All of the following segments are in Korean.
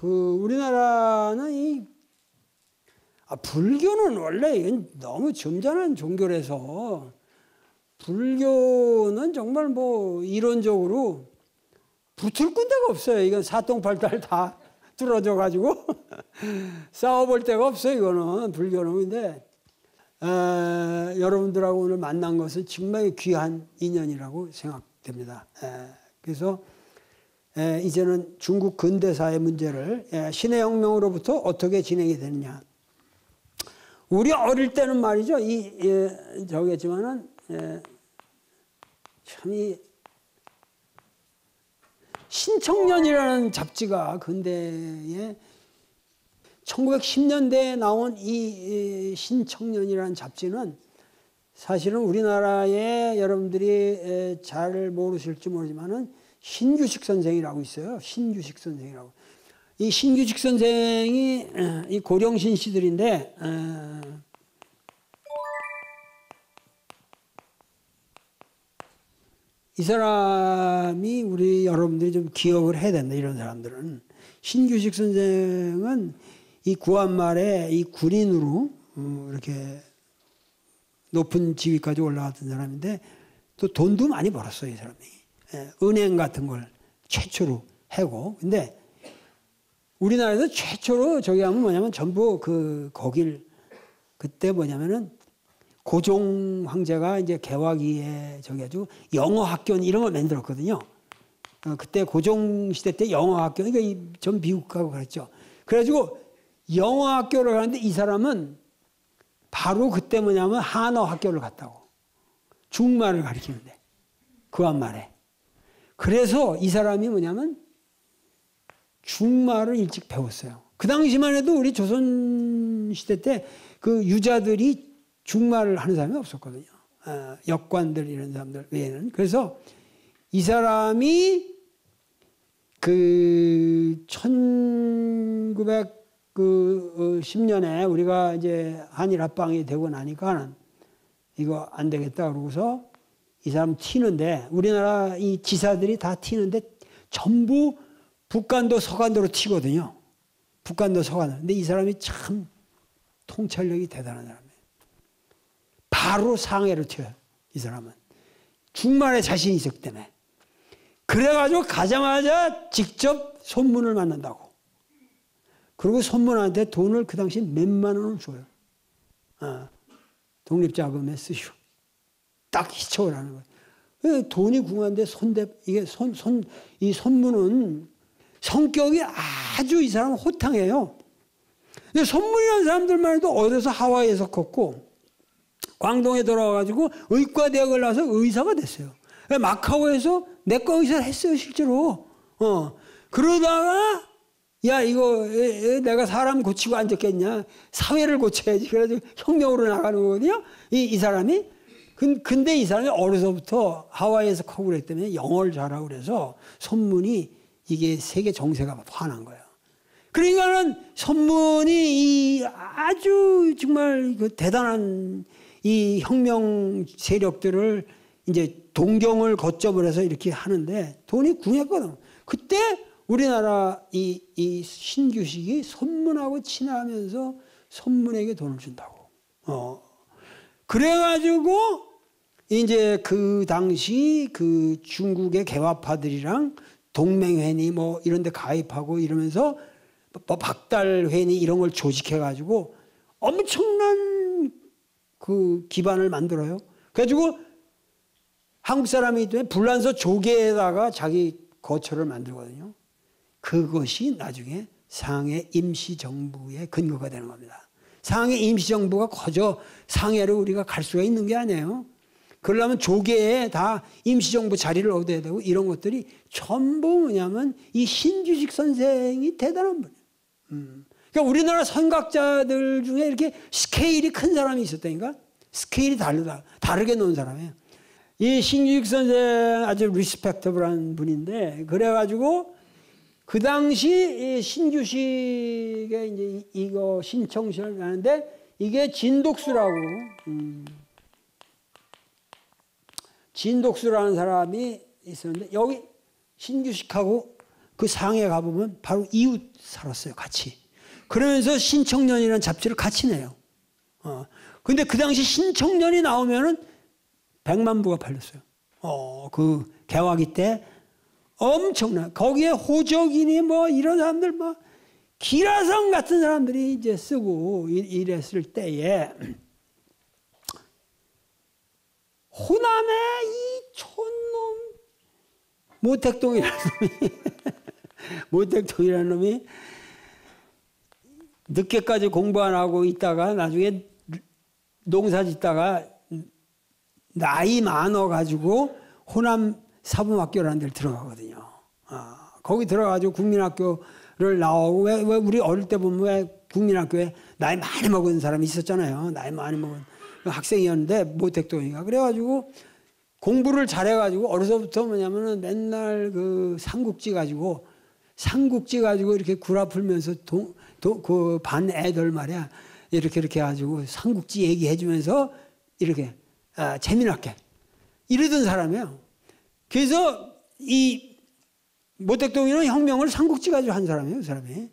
우리나라는 불교는 원래 이건 너무 점잖은 종교라서 불교는 정말 뭐 이론적으로 붙을 끈데가 없어요. 이건 사통팔달 다 뚫어져 가지고 싸워볼 데가 없어요. 이거는 불교는. 근데 여러분들하고 오늘 만난 것은 정말 귀한 인연이라고 생각됩니다. 그래서 이제는 중국 근대사의 문제를 신의 혁명으로부터 어떻게 진행이 되느냐. 우리 어릴 때는 말이죠. 저기였지만은 참 신청년이라는 잡지가 근대에 1910년대에 나온 이 신청년이라는 잡지는 사실은 우리나라에 여러분들이 잘 모르실지 모르지만은 신규식 선생이라고 있어요. 신규식 선생이라고. 이 신규식 선생이 이 고령신 시들인데 이 사람이 우리 여러분들이 좀 기억을 해야 된다. 이런 사람들은. 신규식 선생은 이 구한말에 이 군인으로 이렇게 높은 지위까지 올라갔던 사람인데 또 돈도 많이 벌었어요. 이 사람이. 은행 같은 걸 최초로 하고. 근데 우리나라에서 최초로 저기 하면 뭐냐면 전부 거길 그때 뭐냐면은 고종 황제가 이제 개화기에 저기 아주 영어 학교 이런 걸 만들었거든요. 그때 고종 시대 때 영어 학교, 그러니까 전 미국 가고 그랬죠. 그래가지고 영어 학교를 가는데 이 사람은 바로 그때 뭐냐면 한어 학교를 갔다고. 중국말을 가르치는데. 구한말에. 그래서 이 사람이 뭐냐면 중국말을 일찍 배웠어요. 그 당시만 해도 우리 조선 시대 때 그 유자들이 중국말을 하는 사람이 없었거든요. 역관들 이런 사람들 외에는. 그래서 이 사람이 1910년에 우리가 이제 한일 합방이 되고 나니까 이거 안 되겠다 그러고서 이 사람 튀는데 우리나라 이 지사들이 다 튀는데 전부 북간도 서간도로 튀거든요. 북간도 서간도. 근데 이 사람이 참 통찰력이 대단한 사람이에요. 바로 상해로 튀어요. 이 사람은. 중말에 자신이 있었기 때문에. 그래가지고 가자마자 직접 손문을 만난다고. 그리고 손문한테 돈을 그 당시 몇만 원을 줘요. 독립자금에 쓰시오. 딱 희청을 하는 거예요. 돈이 궁한데 이 손문은 성격이 아주 이 사람은 호탕해요. 근데 손문이라는 사람들만 해도 어려서 하와이에서 컸고 광동에 돌아와가지고 의과대학을 나와서 의사가 됐어요. 마카오에서 내과 의사를 했어요, 실제로. 그러다가 야 이거 내가 사람 고치고 앉았겠냐. 사회를 고쳐야지. 그래가지고 혁명으로 나가는 거거든요. 이 사람이. 근데 이 사람이 어려서부터 하와이에서 커고 그랬기 때문에 영어를 잘하고 그래서 손문이 이게 세계 정세가 화난 거예요. 그러니까는 손문이 이 아주 정말 그 대단한 이 혁명 세력들을 이제 동경을 거점으로 해서 이렇게 하는데 돈이 궁했거든. 그때 우리나라 이 신규식이 손문하고 친하면서 손문에게 돈을 준다고. 그래가지고 이제 그 당시 그 중국의 개화파들이랑 동맹회니 뭐 이런 데 가입하고 이러면서 뭐 박달회니 이런 걸 조직해가지고 엄청난 그 기반을 만들어요. 그래가지고 한국 사람이기 때문에 불란서 조계에다가 자기 거처를 만들거든요. 그것이 나중에 상해 임시정부의 근거가 되는 겁니다. 상해 임시정부가 거저 상해로 우리가 갈 수가 있는 게 아니에요. 그러려면 조계에 다 임시정부 자리를 얻어야 되고 이런 것들이 전부 뭐냐면 이 신규식 선생이 대단한 분이에요. 그러니까 우리나라 선각자들 중에 이렇게 스케일이 큰 사람이 있었다니까? 스케일이 다르게 놓은 사람이에요. 이 신규식 선생 아주 리스펙터블한 분인데 그래가지고 그 당시 신규식의 이제 이거 신청시를 하는데 이게 진독수라고 진독수라는 사람이 있었는데 여기 신규식하고 그 상해 가보면 바로 이웃 살았어요. 같이. 그러면서 신청년이라는 잡지를 같이 내요. 근데 그 당시 신청년이 나오면은 100만 부가 팔렸어요. 그 개화기 때 엄청나. 거기에 호적이니 뭐 이런 사람들 뭐 기라성 같은 사람들이 이제 쓰고 이랬을 때에 호남의 이 촌놈 모택동이라는 놈이 늦게까지 공부 안 하고 있다가 나중에 농사 짓다가 나이 많아가지고 호남 사범학교라는 데를 들어가거든요. 거기 들어가지고 국민학교를 나오고 왜 우리 어릴 때 보면 왜 국민학교에 나이 많이 먹은 사람이 있었잖아요. 나이 많이 먹은 학생이었는데 모택동이가 그래가지고 공부를 잘해가지고 어려서부터 뭐냐면은 맨날 그 삼국지 가지고 이렇게 구라 풀면서 그 반 애들 말이야 이렇게 해가지고 삼국지 얘기해주면서 이렇게 재미나게 이러던 사람이에요. 그래서 이 모택동이는 혁명을 삼국지 가지고 한 사람이에요. 그 사람이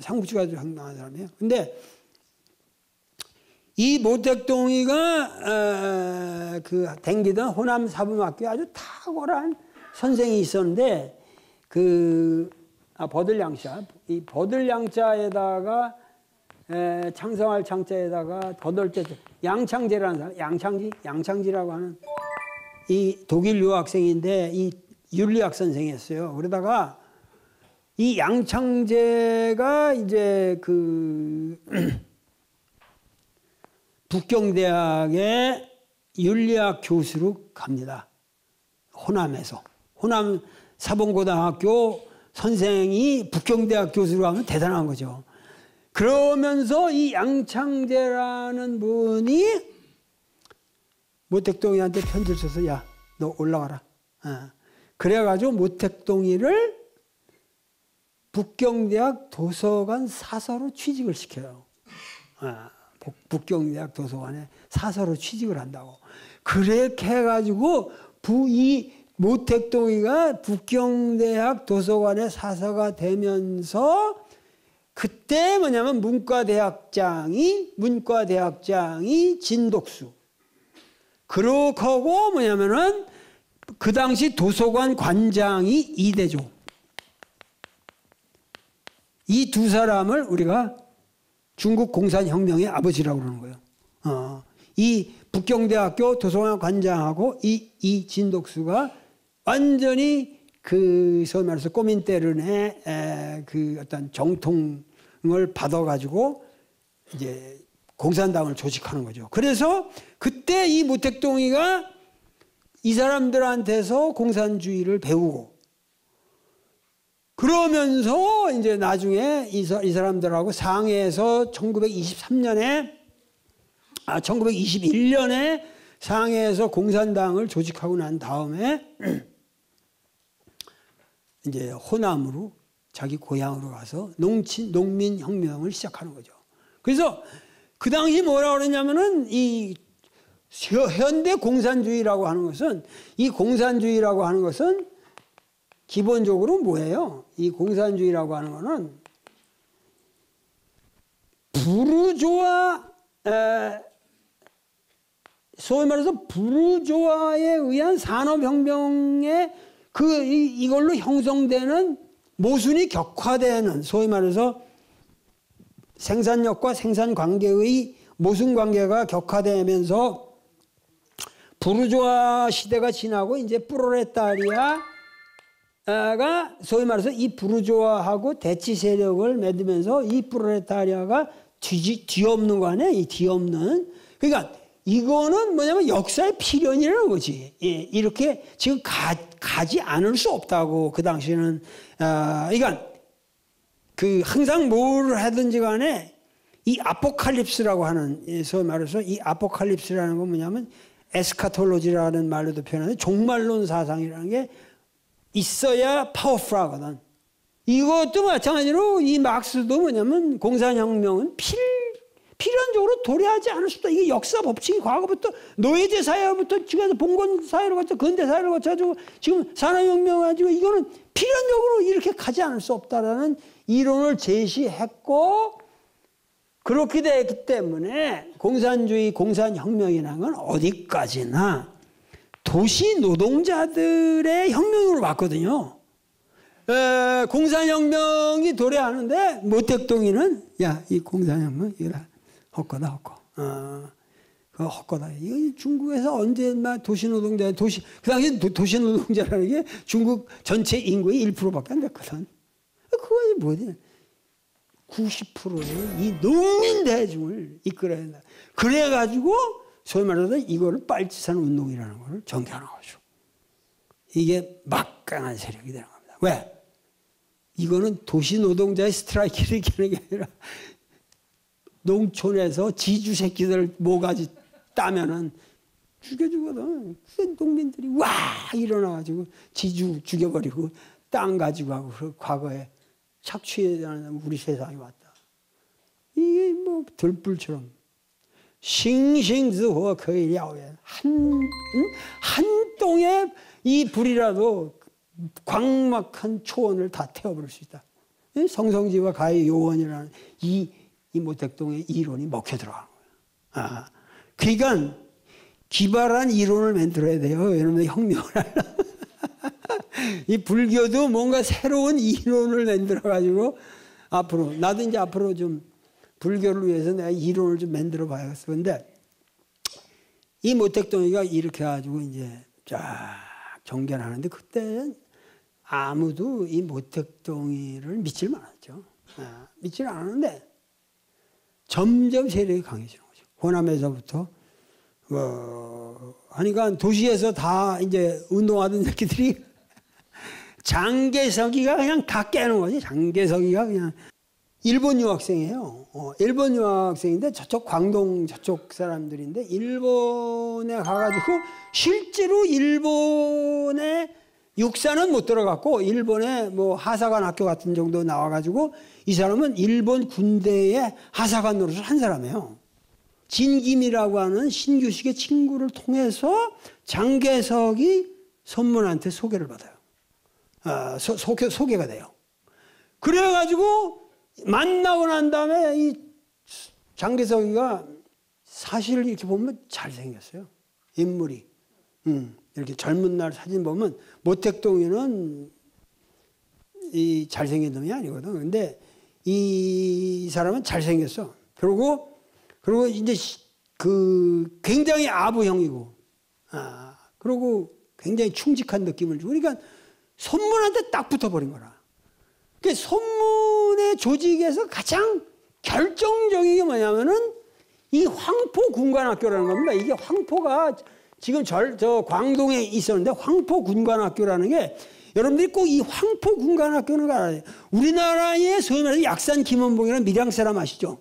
삼국지 가지고 혁명한 사람이에요. 근데 이 모택동이가 그 댕기던 호남 사범학교에 아주 탁월한 선생이 있었는데 버들양자 이 버들양자에다가 창성할 창자에다가 버들자 양창제라는 사람 양창지라고 하는 이 독일 유학생인데 이 윤리학 선생이었어요. 그러다가 이 양창제가 이제 그 북경대학의 윤리학 교수로 갑니다. 호남에서. 호남 사범고등학교 선생이 북경대학 교수로 하면 대단한 거죠. 그러면서 이 양창제라는 분이 모택동이한테 편지를 써서 야, 너 올라가라. 그래가지고 모택동이를 북경대학 도서관 사서로 취직을 시켜요. 북경대학 도서관에 사서로 취직을 한다고. 그렇게 해가지고 이 모택동이가 북경대학 도서관의 사서가 되면서 그때 뭐냐면 문과대학장이 진독수. 그렇고 뭐냐면은 그 당시 도서관 관장이 이대조. 이 두 사람을 우리가 중국 공산혁명의 아버지라고 그러는 거예요. 이 북경대학교 도서관 관장하고 이 진독수가 완전히 그 소위 말해서 꼬민때른의 그 어떤 정통을 받아가지고 이제 공산당을 조직하는 거죠. 그래서 그때 이 모택동이가 이 사람들한테서 공산주의를 배우고 그러면서 이제 나중에 이 사람들하고 상해에서 1921년에 상해에서 공산당을 조직하고 난 다음에 이제 호남으로 자기 고향으로 가서 농민혁명을 시작하는 거죠. 그래서 그 당시 뭐라고 그러냐면은 이 현대 공산주의라고 하는 것은 기본적으로 뭐예요? 이 공산주의라고 하는 거는 소위 말해서 부르주아에 의한 산업혁명에 이걸로 형성되는 모순이 격화되는 소위 말해서 생산력과 생산관계의 모순관계가 격화되면서 부르주아 시대가 지나고 이제 프롤레타리아가 소위 말해서 이 부르주아하고 대치 세력을 맺으면서 이 프롤레타리아가 뒤엎는 거 아니에요? 이 뒤엎는. 그러니까 이거는 뭐냐면 역사의 필연이라는 거지. 예, 이렇게 지금 가지 않을 수 없다고 그 당시에는. 그러니까 항상 뭘 하든지 간에 이 아포칼립스라고 하는 소위 말해서 이 아포칼립스라는 건 뭐냐면 에스카톨로지라는 말로도 표현하는데 종말론 사상이라는 게 있어야 파워풀하거든. 이것도 마찬가지로 이 막스도 뭐냐면 공산혁명은 필연적으로 도래하지 않을 수 없다. 이게 역사 법칙이 과거부터 노예제 사회부터 지금 봉건 사회를 거쳐 근대 사회를 거쳐가지고 지금 산업혁명 가지고 이거는 필연적으로 이렇게 가지 않을 수 없다라는 이론을 제시했고 그렇게 됐기 때문에 공산주의 공산혁명이라는 건 어디까지나 도시 노동자들의 혁명으로 봤거든요. 공산혁명이 도래하는데 모택동이는 야, 이 공산혁명 이거 헛거다 헛거. 그거 헛거다. 이거 중국에서 언제 그 당시 도시노동자라는 게 중국 전체 인구의 1%밖에 안 됐거든. 그거 뭐지? 90%의 이 농민 대중을 이끌어야 된다. 그래가지고 소위 말해서 이거를 빨치산 운동이라는 걸 전개하는 거죠. 이게 막강한 세력이 되는 겁니다. 왜? 이거는 도시 노동자의 스트라이키를 이기는 게 아니라 농촌에서 지주 새끼들 모가지 따면은 죽여주거든. 그 농민들이 와 일어나가지고 지주 죽여버리고 땅 가지고 하고 그 과거에 착취하는 우리 세상에 왔다. 이게 뭐 들불처럼 싱싱즈호 거의랴오에 한 동에 이 불이라도 광막한 초원을 다 태워버릴 수 있다. 성성지와 가의 요원이라는 이 모택동의 이론이 먹혀 들어가는 거예요. 그러니까 기발한 이론을 만들어야 돼요. 여러분들 혁명을 하려면. 이 불교도 뭔가 새로운 이론을 만들어가지고 앞으로 나도 이제 앞으로 좀 불교를 위해서 내가 이론을 좀 만들어 봐야겠어. 근데 이 모택동이가 이렇게 해가지고 이제 쫙 정견하는데 그때는 아무도 이 모택동이를 믿질 않았죠. 믿질 않았는데 점점 세력이 강해지는 거죠. 호남에서부터 하니까 도시에서 다 이제 운동하던 새끼들이 장개석이가 그냥 다 깨는 거지. 장개석이가 그냥 일본 유학생이에요. 일본 유학생인데 저쪽 광동 저쪽 사람들인데 일본에 가가지고 실제로 일본에 육사는 못 들어갔고 일본에 뭐 하사관 학교 같은 정도 나와가지고 이 사람은 일본 군대의 하사관 노릇을 한 사람이에요. 진김이라고 하는 신규식의 친구를 통해서 장개석이 선문한테 소개를 받아요. 소개가 돼요. 그래가지고 만나고 난 다음에 이 장개석이가 사실 이렇게 보면 잘생겼어요. 인물이. 이렇게 젊은 날 사진 보면 모택동이는 이 잘생긴 놈이 아니거든. 근데 이 사람은 잘생겼어. 그리고 이제 그 굉장히 아부형이고, 그리고 굉장히 충직한 느낌을 주고, 그러니까 손문한테 딱 붙어버린 거라. 그 손문의 조직에서 가장 결정적인 게 뭐냐면은 이 황포군관학교라는 겁니다. 이게 황포가 지금 저 광동에 있었는데 황포군관학교라는 게 여러분들이 꼭 이 황포군관학교는 알아야 돼요. 우리나라의 소위 말해서 약산 김원봉이라는 밀양 사람 아시죠?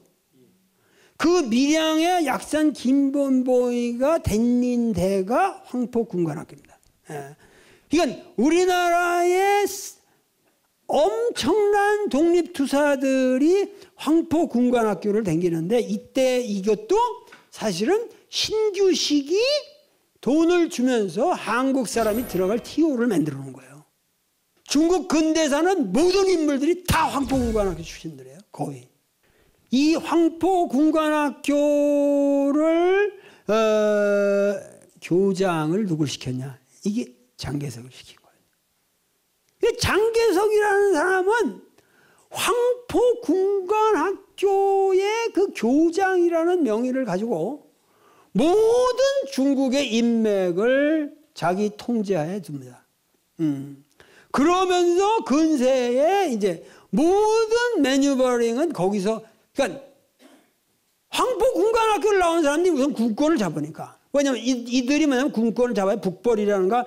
그 밀양의 약산 김원봉이가 된 데가 황포군관학교입니다. 그러니까 우리나라의 엄청난 독립투사들이 황포군관학교를 다니는데 이때 이것도 사실은 신규식이 돈을 주면서 한국 사람이 들어갈 TO를 만들어 놓은 거예요. 중국 근대사는 모든 인물들이 다 황포군관학교 출신들이에요. 거의. 이 황포군관학교를 교장을 누굴 시켰냐. 이게 장개석을 시킨 거예요. 장개석이라는 사람은 황포군관학교의 그 교장이라는 명의를 가지고 모든 중국의 인맥을 자기 통제하에 둡니다. 그러면서 근세에 이제 모든 매뉴버링은 거기서, 그러니까 황포군관학교를 나온 사람들이 우선 군권을 잡으니까. 왜냐면 이들이 뭐냐면 군권을 잡아야 북벌이라는가,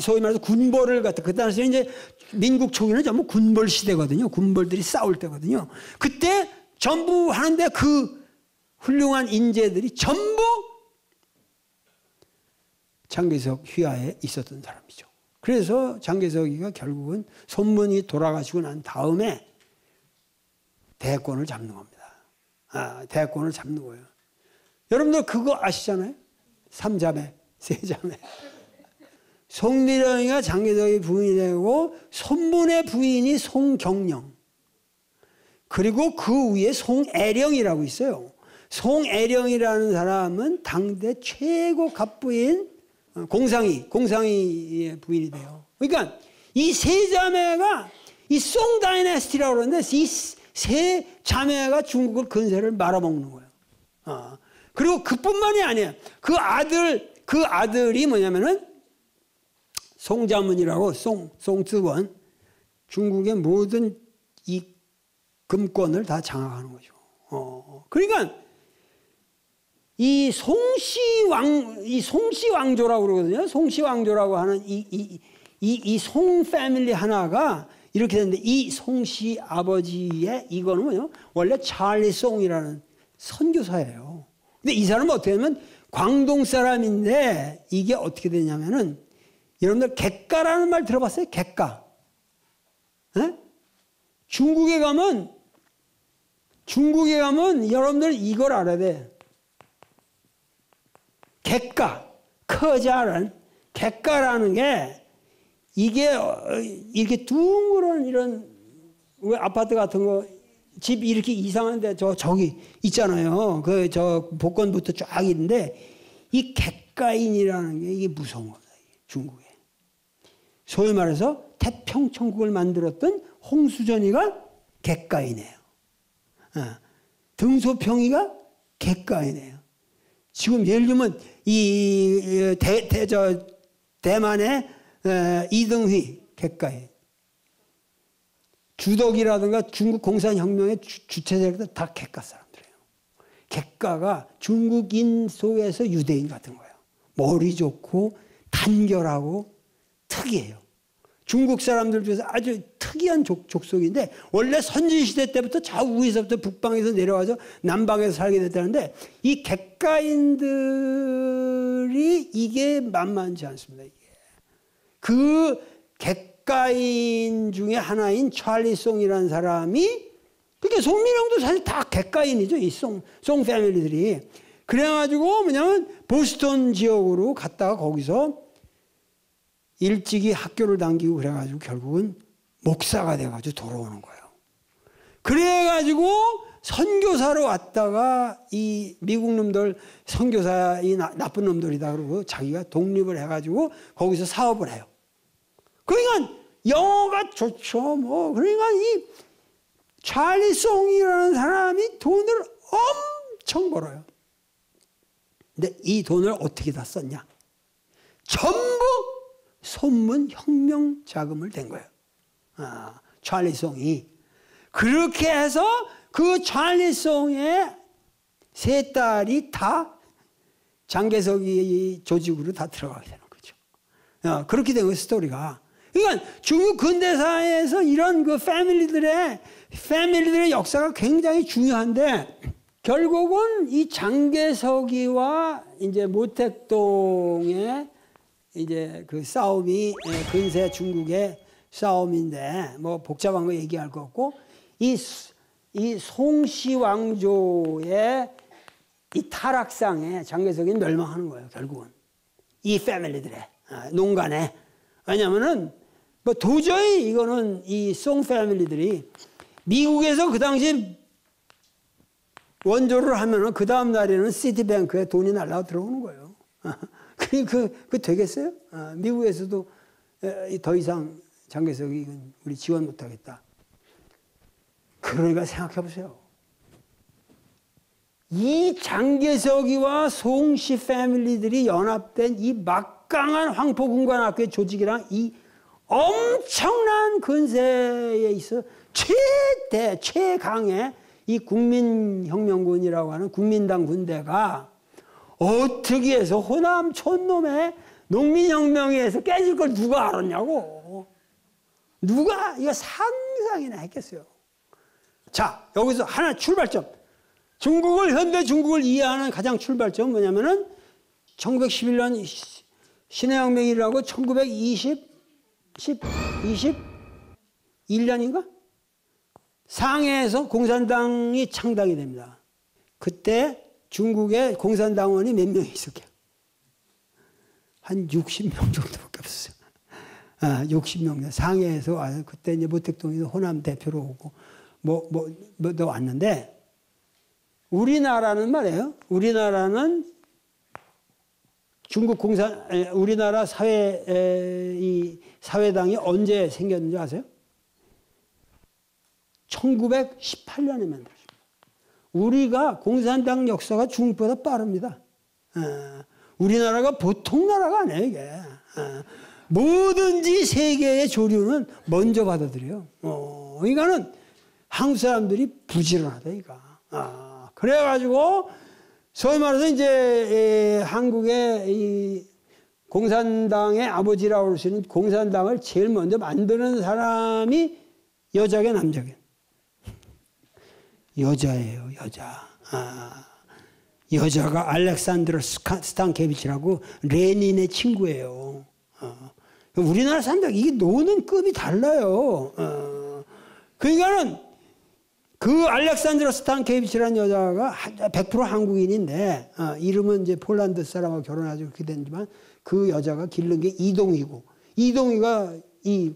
소위 말해서 군벌을 갖다, 그 당시에 이제 민국 초기는 전부 군벌 시대거든요. 군벌들이 싸울 때거든요. 그때 전부 하는데 그 훌륭한 인재들이 전부 장개석 휘하에 있었던 사람이죠. 그래서 장개석이가 결국은 손문이 돌아가시고 난 다음에 대권을 잡는 겁니다. 대권을 잡는 거예요. 여러분들 그거 아시잖아요? 삼자매, 세자매. 송미령이가 장개석의 부인이 되고 손문의 부인이 송경령. 그리고 그 위에 송애령이라고 있어요. 송애령이라는 사람은 당대 최고 갑부인 공상이의 부인이 돼요. 그러니까 이 세 자매가 이 송 다이내스티라고 그러는데 이 세 자매가 중국을 근세를 말아먹는 거예요. 그리고 그뿐만이 아니에요. 그 아들이 뭐냐면은 송자문이라고 송쯔원 중국의 모든 이 금권을 다 장악하는 거죠. 그러니까 이 송씨 왕조라고 그러거든요. 송씨 왕조라고 하는 이 송 패밀리 하나가 이렇게 됐는데 이 송씨 아버지의 이거는 뭐예요? 원래 찰리 송이라는 선교사예요. 근데 이 사람은 어떻게 하면 광동 사람인데 이게 어떻게 되냐면은 여러분들 객가라는 말 들어봤어요? 객가. 에? 중국에 가면 여러분들 이걸 알아야 돼. 객가, 커자는 객가라는 게 이게 이렇게 둥그런 이런 왜 아파트 같은 거 집 이렇게 이상한데 저기 있잖아요. 그 저 복권부터 쫙 있는데 이 객가인이라는 게 이게 무서운 거다. 중국에. 소위 말해서 태평천국을 만들었던 홍수전이가 객가인이에요. 등소평이가 객가인이에요. 지금 예를 들면 이 대만의 이등휘 객가인, 주덕이라든가 중국 공산혁명의 주체자들 다 객가 사람들이에요. 객가가 중국인 속에서 유대인 같은 거예요. 머리 좋고 단결하고 특이해요. 중국 사람들 중에서 아주 특이한 족속인데 원래 선진시대 때부터 좌우에서부터 북방에서 내려와서 남방에서 살게 됐다는데 이 객가인들이 이게 만만치 않습니다. 이게. 그 객가인 중에 하나인 찰리 송이라는 사람이 그러니까 송민영도 사실 다 객가인이죠. 이 송 패밀리들이. 그래가지고 뭐냐면 보스턴 지역으로 갔다가 거기서 일찍이 학교를 당기고 그래가지고 결국은 목사가 돼가지고 돌아오는 거예요. 그래가지고 선교사로 왔다가 이 미국 놈들 선교사 이 나쁜 놈들이다 그러고 자기가 독립을 해가지고 거기서 사업을 해요. 그러니까 영어가 좋죠. 뭐 그러니까 이 찰리 송이라는 사람이 돈을 엄청 벌어요. 근데 이 돈을 어떻게 다 썼냐? 전부 손문 혁명 자금을 댄 거예요. 찰리 송이. 그렇게 해서 그 찰리 송의 세 딸이 다 장개석이 조직으로 다 들어가게 되는 거죠. 그렇게 된 거예요, 스토리가. 그러니까 중국 근대사에서 이런 그 패밀리들의 역사가 굉장히 중요한데 결국은 이 장개석이와 이제 모택동의 이제 그 싸움이 근세 중국의 싸움인데 뭐 복잡한 거 얘기할 거 없고 이 송씨 왕조의 이 타락상에 장개석이 멸망하는 거예요. 결국은 이 패밀리들의 농간에. 왜냐하면은 뭐 도저히 이거는 이 송 패밀리들이 미국에서 그 당시 원조를 하면은 그 다음 날에는 시티뱅크에 돈이 날라가 들어오는 거예요. 그 되겠어요? 미국에서도 더 이상 장개석이 우리 지원 못하겠다. 그러니까 생각해 보세요. 이 장개석이와 송씨 패밀리들이 연합된 이 막강한 황포군관학교의 조직이랑 이 엄청난 근세에 있어 최강의 이 국민혁명군이라고 하는 국민당 군대가 어떻게 해서 호남 촌놈의 농민혁명에서 깨질 걸 누가 알았냐고. 누가 이거 상상이나 했겠어요. 자, 여기서 하나 출발점. 현대 중국을 이해하는 가장 출발점은 뭐냐면은 1911년 신해혁명이라고 1921년인가? 상해에서 공산당이 창당이 됩니다. 그때 중국에 공산당원이 몇 명 있었게요? 한 60명 정도밖에 없었어요. 60명. 상해에서 와서 그때 이제 모택동에서 호남 대표로 오고 또 왔는데 우리나라는 말이에요. 우리나라는 우리나라 사회당이 언제 생겼는지 아세요? 1918년에 만들어졌어요. 우리가 공산당 역사가 중국보다 빠릅니다. 우리나라가 보통 나라가 아니에요, 이게. 뭐든지 세계의 조류는 먼저 받아들여요. 그러니까는 한국 사람들이 부지런하다, 이거. 그래가지고, 소위 말해서 이제, 한국의 이 공산당의 아버지라고 할 수 있는 공산당을 제일 먼저 만드는 사람이 여자게 남자게? 여자예요, 여자. 여자가 알렉산드로 스탄케비치라고 레닌의 친구예요. 우리나라 사람들 이게 노는 급이 달라요. 그러니까는 그 알렉산드로 스탄케비치라는 여자가 100% 한국인인데 이름은 이제 폴란드 사람하고 결혼하고 그렇게 됐지만 그 여자가 기른 게 이동희고 이동희가 이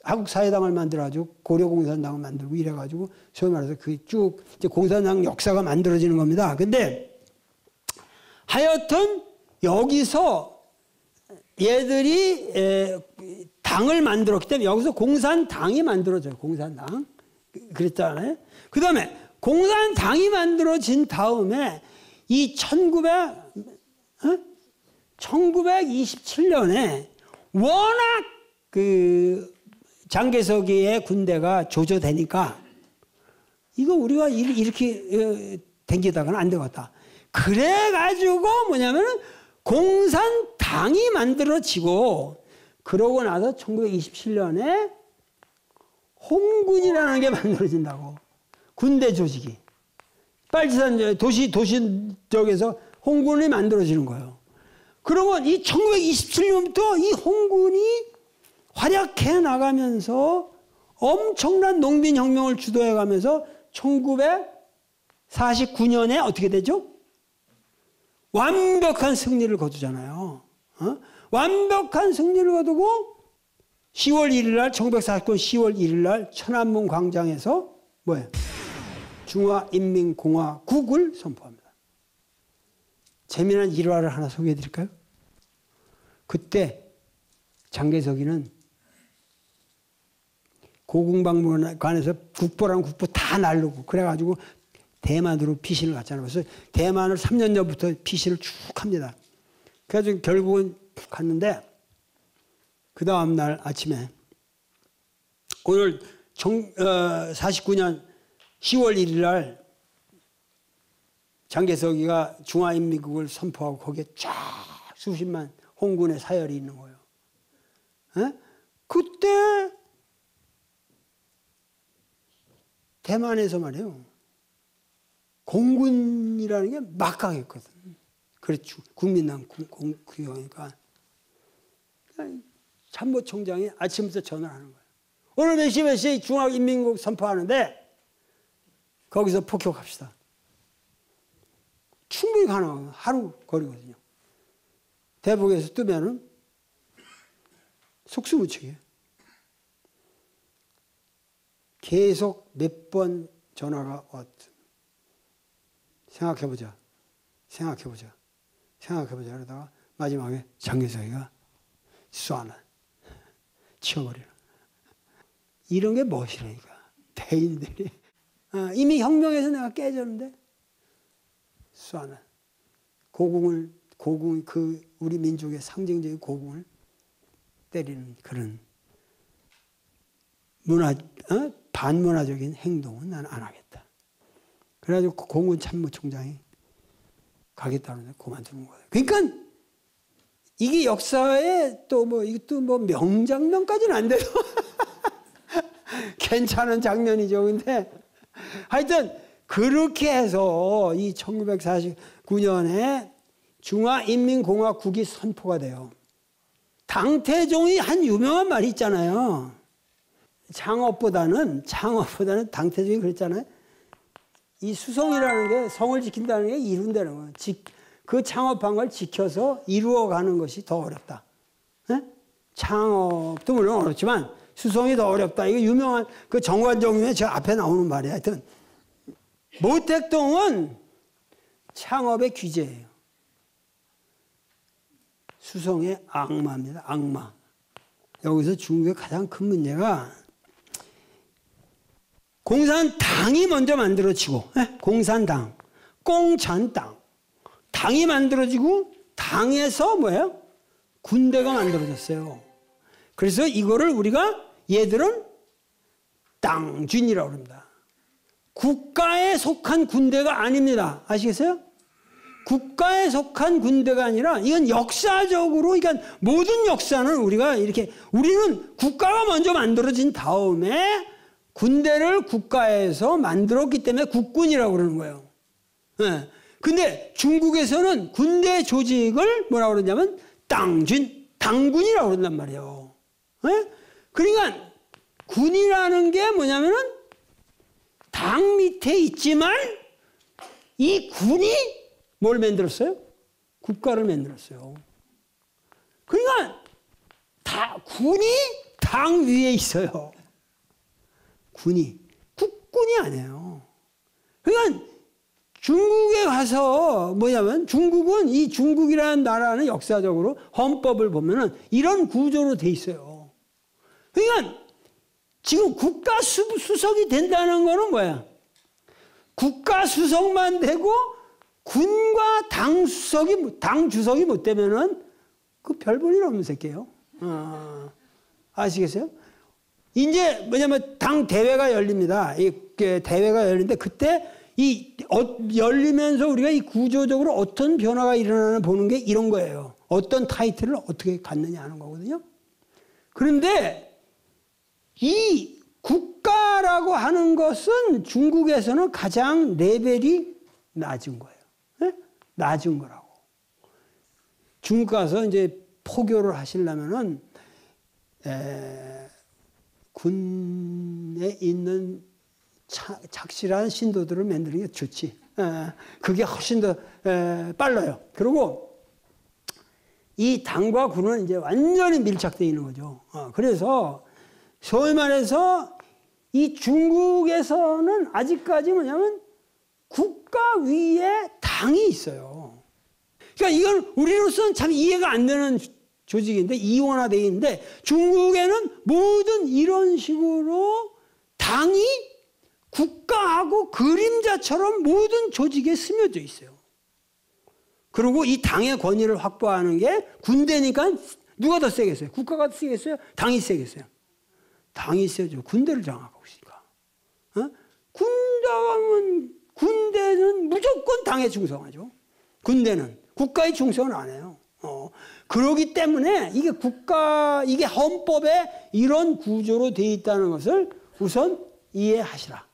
한국 사회당을 만들어가지고 고려공산당을 만들고 이래가지고 소위 말해서 그 쭉 이제 공산당 역사가 만들어지는 겁니다. 근데 하여튼 여기서 얘들이 당을 만들었기 때문에 여기서 공산당이 만들어져요. 공산당. 그랬잖아요. 그 다음에 공산당이 만들어진 다음에 이 1927년에 워낙 그 장개석이의 군대가 조조되니까 이거 우리가 이렇게 댕기다가는 안 되겠다. 그래가지고 뭐냐면은 공산당이 만들어지고 그러고 나서 1927년에 홍군이라는 게 만들어진다고. 군대 조직이. 빨치산 도시 쪽에서 홍군이 만들어지는 거예요. 그러면 이 1927년부터 이 홍군이 활약해 나가면서 엄청난 농민혁명을 주도해 가면서 1949년에 어떻게 되죠? 완벽한 승리를 거두잖아요. 완벽한 승리를 거두고 10월 1일 날 1949년 10월 1일 날 천안문 광장에서 뭐예요? 중화인민공화국을 선포합니다. 재미난 일화를 하나 소개해 드릴까요? 그때 장개석이는 고궁박물관에서 국보랑 국보 다 날르고 그래가지고 대만으로 피신을 갔잖아요. 그래서 대만을 3년 전부터 피신을 쭉 합니다. 그래가지고 결국은 갔는데 그 다음 날 아침에 오늘 49년 10월 1일 날 장개석이가 중화인민국을 선포하고 거기에 쫙 수십만 홍군의 사열이 있는 거예요. 그때 대만에서 말이에요. 공군이라는 게 막강했거든. 그렇죠. 국민당 그러니까 참모총장이 아침부터 전화를 하는 거예요. 오늘 몇 시 중화인민국 선포하는데 거기서 폭격합시다. 충분히 가능해요. 하루 거리거든요. 대북에서 뜨면은 속수무책이에요. 계속 몇 번 전화가 왔죠. 생각해보자. 그러다가 마지막에 장개석이가 쏴나 치워버리는. 이런 게 멋이라니까. 대인들이. 이미 혁명에서 내가 깨졌는데 쏴나. 고궁을 우리 민족의 상징적인 고궁을 때리는 그런 반문화적인 행동은 나는 안 하겠다. 그래가지고 공군 참모총장이 가겠다는데 그만두는 거예요. 그러니까 이게 역사에 이것도 명장면까지는 안 돼도 괜찮은 장면이죠. 근데 하여튼 그렇게 해서 이 1949년에 중화인민공화국이 선포가 돼요. 당태종이 한 유명한 말이 있잖아요. 창업보다는 당태종이 그랬잖아요. 이 수성이라는 게 성을 지킨다는 게 이룬다는 거예요. 그 창업한 걸 지켜서 이루어가는 것이 더 어렵다. 네? 창업도 물론 어렵지만 수성이 더 어렵다. 이거 유명한 그 정관정님의 저 앞에 나오는 말이에요. 하여튼 모택동은 창업의 귀재예요. 수성의 악마입니다. 악마. 여기서 중국의 가장 큰 문제가 공산당이 먼저 만들어지고, 공산당, 공산당, 당이 만들어지고 당에서 뭐예요? 군대가 만들어졌어요. 그래서 이거를 우리가 얘들은 당준이라고 합니다. 국가에 속한 군대가 아닙니다. 아시겠어요? 국가에 속한 군대가 아니라 이건 역사적으로, 그러니까 모든 역사는 우리가 이렇게, 우리는 국가가 먼저 만들어진 다음에 군대를 국가에서 만들었기 때문에 국군이라고 그러는 거예요. 네. 근데 중국에서는 군대 조직을 뭐라고 그러냐면 당준, 당군이라고 그런단 말이에요. 네? 그러니까 군이라는 게 뭐냐면은 당 밑에 있지만 이 군이 뭘 만들었어요? 국가를 만들었어요. 그러니까 군이 당 위에 있어요. 군이. 국군이 아니에요. 그러니까 중국에 가서 뭐냐면 중국은 이 중국이라는 나라는 역사적으로 헌법을 보면은 이런 구조로 돼 있어요. 그러니까 지금 국가 수석이 된다는 거는 뭐야? 국가 수석만 되고 군과 당 주석이 못 되면은 그 별 볼 일 없는 새끼예요. 아시겠어요? 이제 뭐냐면 당 대회가 열립니다. 이 대회가 열리는데 그때 열리면서 우리가 이 구조적으로 어떤 변화가 일어나나 보는 게 이런 거예요. 어떤 타이틀을 어떻게 갖느냐 하는 거거든요. 그런데 이 국가라고 하는 것은 중국에서는 가장 레벨이 낮은 거예요. 네? 낮은 거라고. 중국 가서 이제 포교를 하시려면은 군에 있는 착실한 신도들을 만드는 게 좋지. 그게 훨씬 더 빨라요. 그리고 이 당과 군은 이제 완전히 밀착되어 있는 거죠. 그래서 소위 말해서 이 중국에서는 아직까지 뭐냐면 국가 위에 당이 있어요. 그러니까 이건 우리로서는 참 이해가 안 되는 조직인데, 이원화되어 있는데, 중국에는 모든 이런 식으로 당이 국가하고 그림자처럼 모든 조직에 스며져 있어요. 그리고 이 당의 권위를 확보하는 게 군대니까 누가 더 세겠어요? 국가가 더 세겠어요? 당이 세겠어요? 당이 세죠. 군대를 장악하고 있으니까. 군대는 무조건 당에 충성하죠. 군대는. 국가에 충성을 안 해요. 그러기 때문에 이게 헌법에 이런 구조로 되어 있다는 것을 우선 이해하시라.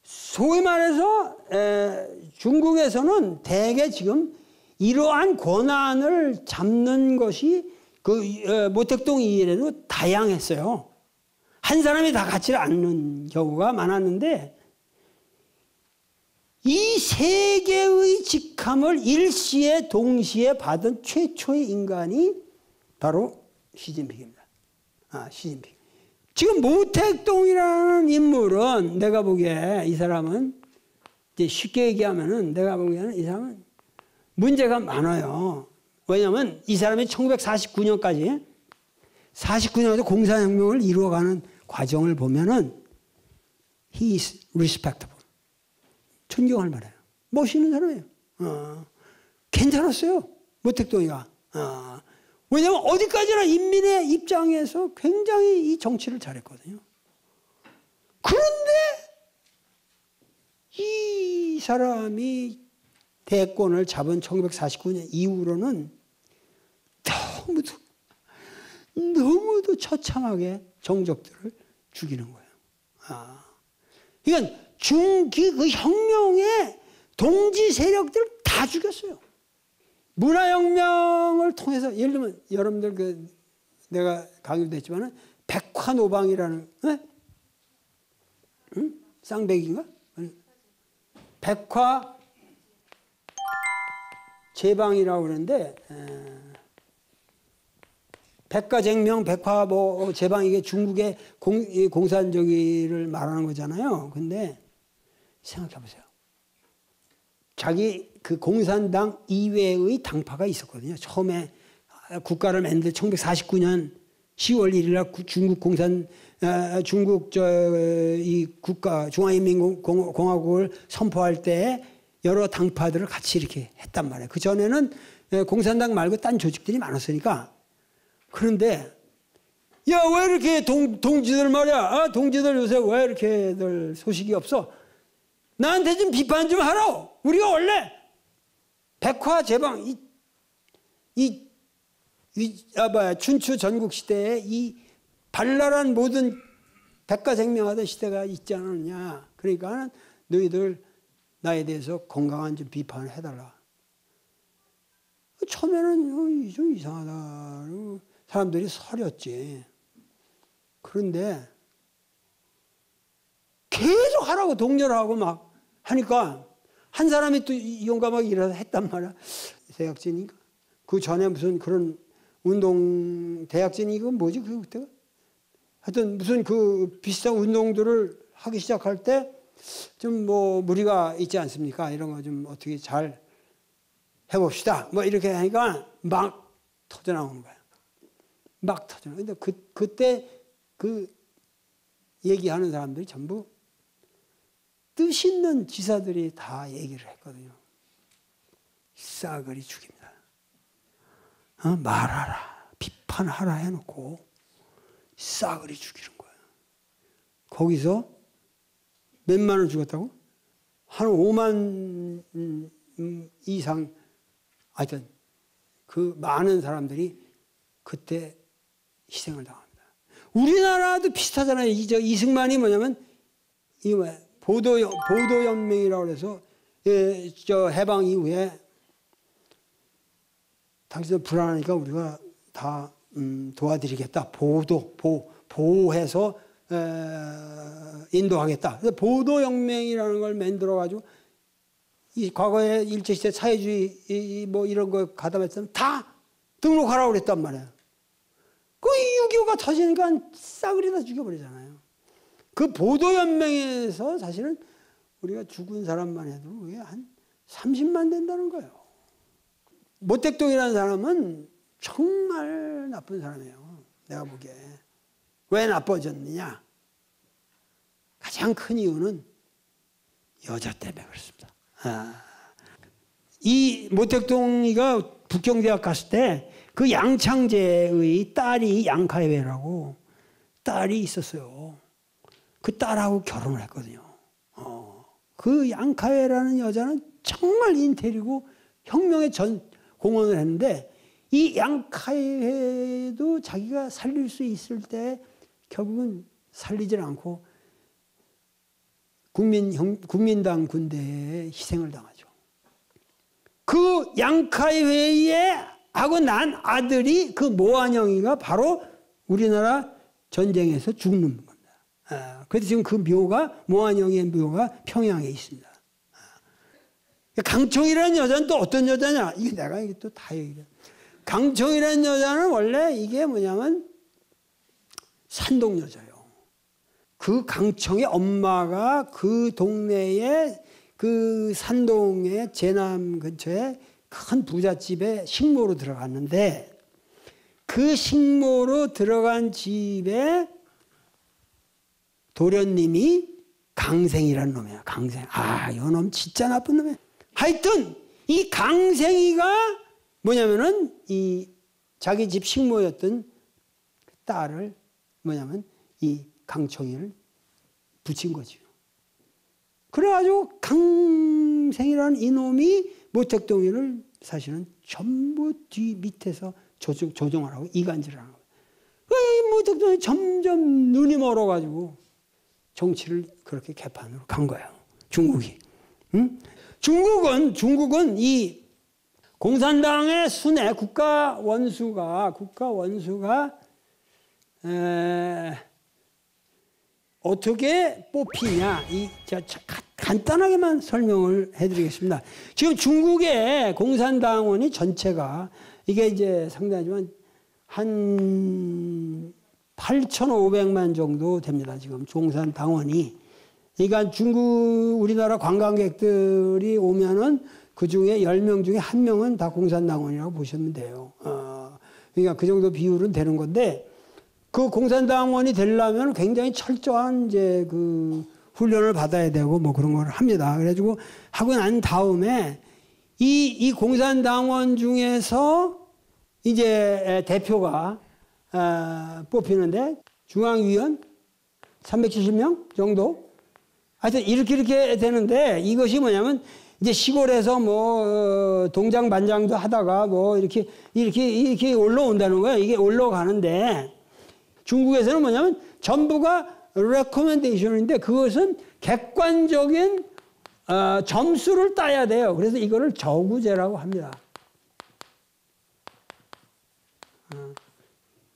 소위 말해서 중국에서는 대개 지금 이러한 권한을 잡는 것이 모택동 이래로 다양했어요. 한 사람이 다 갖지를 않는 경우가 많았는데 이 세 개의 직함을 일시에 동시에 받은 최초의 인간이 바로 시진핑입니다. 시진핑. 지금 모택동이라는 인물은 내가 보기에 이 사람은 이제 쉽게 얘기하면은 내가 보기에는 이 사람은 문제가 많아요. 왜냐하면 이 사람이 1949년까지 49년에서 공산혁명을 이루어가는 과정을 보면은 he is respectable. 존경할 만해요. 멋있는 사람이에요. 괜찮았어요. 모택동이가. 왜냐하면 어디까지나 인민의 입장에서 굉장히 이 정치를 잘했거든요. 그런데 이 사람이 대권을 잡은 1949년 이후로는 너무도 처참하게 정적들을 죽이는 거예요. 그러니까 그 혁명의 동지 세력들 다 죽였어요. 문화혁명을 통해서 예를 들면 여러분들 내가 강의도 했지만은 백화노방이라는 쌍백인가? 백화 제방이라고 그러는데 백가쟁명, 백화 뭐 제방 이게 중국의 공산주의를 말하는 거잖아요. 근데 생각해 보세요. 자기 그 공산당 이외의 당파가 있었거든요. 처음에 국가를 만들 1949년 10월 1일 날 중국 이 국가 중화인민공화국을 선포할 때 여러 당파들을 같이 이렇게 했단 말이에요. 그 전에는 공산당 말고 딴 조직들이 많았으니까. 그런데 야, 왜 이렇게 동지들 말이야? 동지들 요새 왜 이렇게들 소식이 없어? 나한테 좀 비판 좀 하라. 우리가 원래 백화제방 춘추 전국 시대에 이 발랄한 모든 백가쟁명하던 시대가 있지 않았냐. 그러니까 너희들 나에 대해서 건강한 좀 비판을 해달라. 처음에는 좀 이상하다. 사람들이 서렸지. 그런데 계속 하라고 독려를 하고 막 하니까 한 사람이 또 용감하게 일어나서 했단 말이야. 대학진인가? 그 전에 무슨 그런 운동, 대학진이고 뭐지? 그때가? 하여튼 무슨 그 비슷한 운동들을 하기 시작할 때 좀 뭐 무리가 있지 않습니까? 이런 거 좀 어떻게 잘 해봅시다. 뭐 이렇게 하니까 막 터져나오는 거야. 막 터져나오는 거야. 근데 그때 그 얘기하는 사람들이 전부 뜻 있는 지사들이 다 얘기를 했거든요. 싸그리 죽입니다. 말하라, 비판하라 해놓고 싸그리 죽이는 거예요. 거기서 몇만을 죽었다고? 한 5만 이상, 하여튼 그 많은 사람들이 그때 희생을 당합니다. 우리나라도 비슷하잖아요. 이승만이 뭐냐면 이 보도연맹이라고 해서 저 해방 이후에 당신들 불안하니까 우리가 다 도와드리겠다. 보호해서 인도하겠다. 그래서 보도연맹이라는 걸 만들어가지고 이 과거에 일제시대 사회주의 뭐 이런 거 가담했으면 다 등록하라고 그랬단 말이에요. 그 6.25가 터지니까 싸그리 다 죽여버리잖아요. 그 보도연맹에서 사실은 우리가 죽은 사람만 해도 그게 한 30만 된다는 거예요. 모택동이라는 사람은 정말 나쁜 사람이에요. 내가 보기에. 왜 나빠졌느냐? 가장 큰 이유는 여자 때문에 그렇습니다. 이 모택동이가 북경대학 갔을 때 그 양창재의 딸이 양카이웨라고 딸이 있었어요. 그 딸하고 결혼을 했거든요. 그 양카이웨라는 여자는 정말 인텔이고 혁명에 공헌을 했는데 이 양카이웨도 자기가 살릴 수 있을 때 결국은 살리질 않고 국민당 군대에 희생을 당하죠. 그 양카이웨이에 하고 난 아들이 그 모한영이가 바로 우리나라 전쟁에서 죽는 겁니다. 그래서 지금 그 묘가 모한영의 묘가 평양에 있습니다. 강총이라는 여자는 또 어떤 여자냐? 이게 내가 이게 또 다 얘기해. 강총이라는 여자는 원래 이게 뭐냐면 산동 여자예요. 그 강청의 엄마가 그 동네에 그 산동의 제남 근처에 큰 부잣집에 식모로 들어갔는데 그 식모로 들어간 집에 도련님이 강생이라는 놈이야. 강생. 이 놈 진짜 나쁜 놈이야. 하여튼 이 강생이가 뭐냐면은 이 자기 집 식모였던 딸을 뭐냐면 이 강청이를 붙인 거죠. 그래가지고 강생이라는 이놈이 모택동이를 사실은 전부 뒤 밑에서 조종을 하고 이간질을 하는 거예요. 이 모택동이 점점 눈이 멀어가지고 정치를 그렇게 개판으로 간 거예요. 중국이. 응? 중국은 이 공산당의 순회 국가 원수가 어떻게 뽑히냐. 간단하게만 설명을 해드리겠습니다. 지금 중국의 공산당원이 전체가 이게 이제 상당하지만 한 8,500만 정도 됩니다. 지금 공산당원이. 그러니까 중국 우리나라 관광객들이 오면은 그 중에 10명 중에 1명은 다 공산당원이라고 보시면 돼요. 그러니까 그 정도 비율은 되는 건데 그 공산당원이 되려면 굉장히 철저한 이제 그 훈련을 받아야 되고 뭐 그런 걸 합니다. 그래가지고 하고 난 다음에 이 공산당원 중에서 이제 대표가 뽑히는데 중앙위원 370명 정도? 하여튼 이렇게 되는데 이것이 뭐냐면 이제 시골에서 뭐 동장 반장도 하다가 뭐 이렇게 올라온다는 거예요. 이게 올라가는데 중국에서는 뭐냐면 전부가 recommendation인데 그것은 객관적인 점수를 따야 돼요. 그래서 이거를 저구제라고 합니다.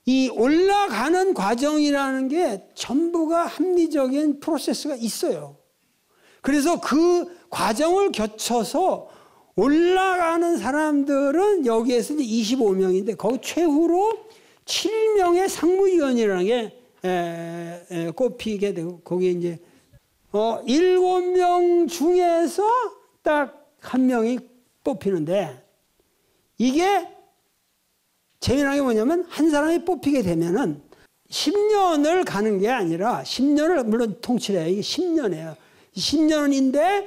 이 올라가는 과정이라는 게 전부가 합리적인 프로세스가 있어요. 그래서 그 과정을 거쳐서 올라가는 사람들은 여기에서 이제 25명인데 거기 최후로 7명의 상무위원이라는 게 꼽히게 되고 거기에 이제 7명 중에서 딱 한 명이 뽑히는데 이게 재미난 게 뭐냐면 한 사람이 뽑히게 되면은 10년을 가는 게 아니라 10년을 물론 통치를 해요. 이게 10년이에요. 10년인데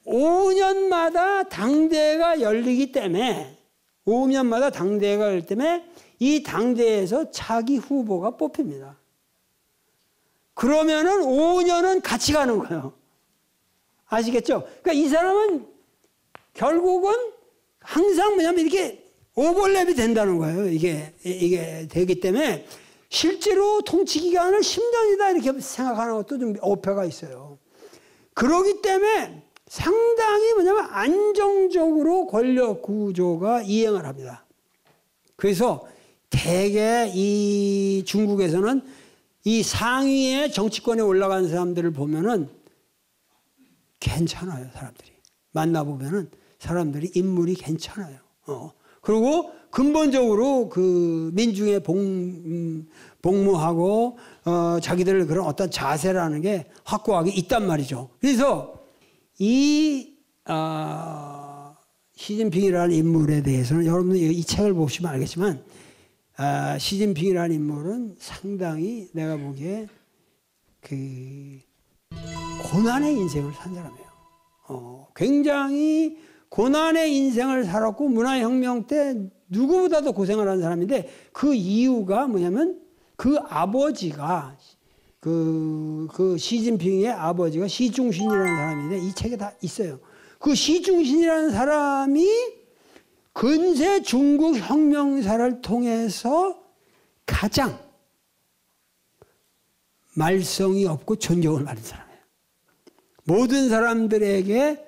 5년마다 당대회가 열리기 때문에 5년마다 당대회가 열리기 때문에 이 당대회에서 차기 후보가 뽑힙니다. 그러면은 5년은 같이 가는 거예요. 아시겠죠? 그러니까 이 사람은 결국은 항상 뭐냐면 이렇게 오버랩이 된다는 거예요. 이게 되기 때문에 실제로 통치 기간을 10년이다 이렇게 생각하는 것도 좀 오표가 있어요. 그러기 때문에 상당히 뭐냐면 안정적으로 권력 구조가 이행을 합니다. 그래서 대개 이 중국에서는 이 상위의 정치권에 올라간 사람들을 보면은 괜찮아요, 사람들이. 만나보면은 사람들이 인물이 괜찮아요. 그리고 근본적으로 그 민중에 복무하고 자기들 그런 어떤 자세라는 게 확고하게 있단 말이죠. 그래서 이 시진핑이라는 인물에 대해서는 여러분들 이 책을 보시면 알겠지만 시진핑이라는 인물은 상당히 내가 보기에 그 고난의 인생을 산 사람이에요. 굉장히 고난의 인생을 살았고 문화혁명 때 누구보다도 고생을 한 사람인데 그 이유가 뭐냐면 그 아버지가 그 시진핑의 아버지가 시중신이라는 사람인데 이 책에 다 있어요. 그 시중신이라는 사람이 근세 중국 혁명사를 통해서 가장 말썽이 없고 존경을 받은 사람이에요. 모든 사람들에게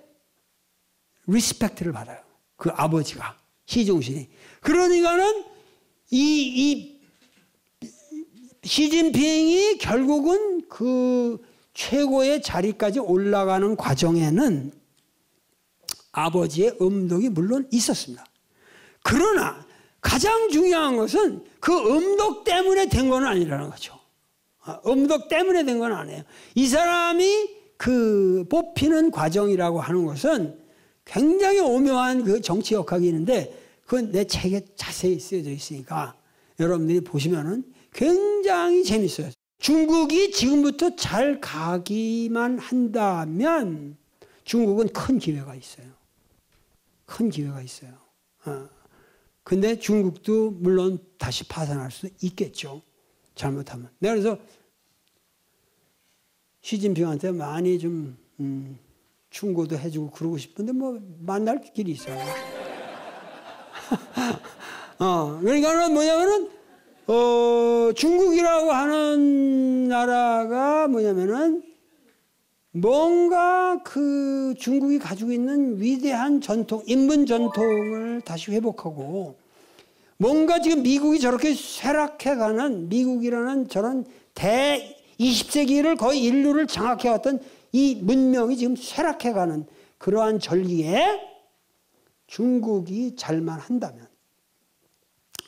리스펙트를 받아요. 그 아버지가 시중신이. 그러니까는 이 시진핑이 결국은 그 최고의 자리까지 올라가는 과정에는 아버지의 음덕이 물론 있었습니다. 그러나 가장 중요한 것은 그 음덕 때문에 된 건 아니라는 거죠. 음덕 때문에 된 건 아니에요. 이 사람이 그 뽑히는 과정이라고 하는 것은 굉장히 오묘한 그 정치 역학이 있는데 그건 내 책에 자세히 쓰여져 있으니까 여러분들이 보시면은 굉장히 재밌어요. 중국이 지금부터 잘 가기만 한다면 중국은 큰 기회가 있어요. 큰 기회가 있어요. 근데 중국도 물론 다시 파산할 수 있겠죠. 잘못하면. 내가 그래서 시진핑한테 많이 좀 충고도 해주고 그러고 싶은데 뭐 만날 길이 있어요. 그러니까는 뭐냐면은 중국이라고 하는 나라가 뭐냐면은 뭔가 그 중국이 가지고 있는 위대한 전통, 인문 전통을 다시 회복하고 뭔가 지금 미국이 저렇게 쇠락해가는 미국이라는 저런 대 20세기를 거의 인류를 장악해왔던 이 문명이 지금 쇠락해가는 그러한 절기에 중국이 잘만 한다면,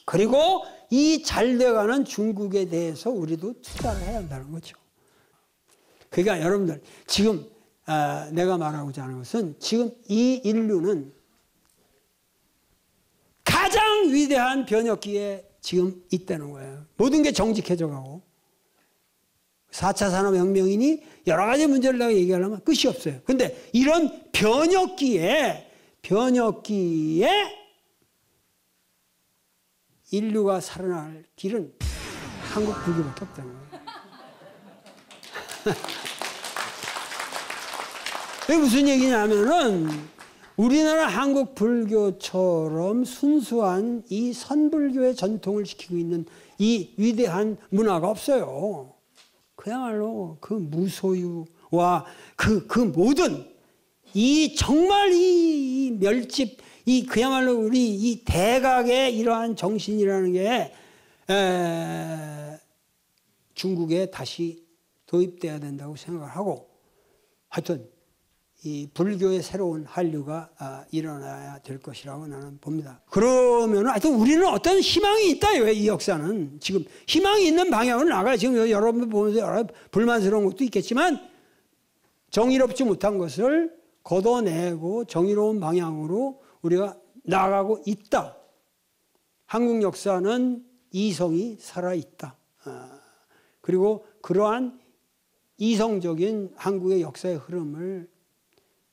그리고 이 잘돼가는 중국에 대해서 우리도 투자를 해야 한다는 거죠. 그러니까 여러분들 지금 내가 말하고자 하는 것은, 지금 이 인류는 가장 위대한 변혁기에 지금 있다는 거예요. 모든 게 정직해져 가고 4차 산업혁명이니 여러 가지 문제를 내가 얘기하려면 끝이 없어요. 근데 이런 변혁기에 인류가 살아날 길은 한국 불교밖에 없다는 거예요. 이게 무슨 얘기냐면은, 우리나라 한국 불교처럼 순수한 이 선불교의 전통을 지키고 있는 이 위대한 문화가 없어요. 그야말로 그 무소유와 그 모든 이 정말 이 멸집, 이 그야말로 우리 이 대각의 이러한 정신이라는 게 중국에 다시 도입돼야 된다고 생각을 하고, 하여튼 이 불교의 새로운 한류가 일어나야 될 것이라고 나는 봅니다. 그러면 하여튼 우리는 어떤 희망이 있다, 이 역사는. 지금 희망이 있는 방향으로 나가요. 지금 여러분 보면서 여러 불만스러운 것도 있겠지만, 정의롭지 못한 것을 걷어내고 정의로운 방향으로 우리가 나가고 있다. 한국 역사는 이성이 살아있다. 그리고 그러한 이성적인 한국의 역사의 흐름을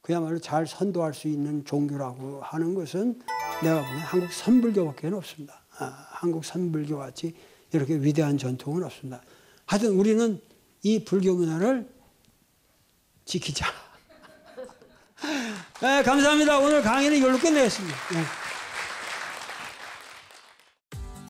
그야말로 잘 선도할 수 있는 종교라고 하는 것은 내가 보기엔 한국 선불교밖에 없습니다. 한국 선불교 같이 이렇게 위대한 전통은 없습니다. 하여튼 우리는 이 불교 문화를 지키자. 네, 감사합니다. 오늘 강의는 이걸로 끝내겠습니다. 네.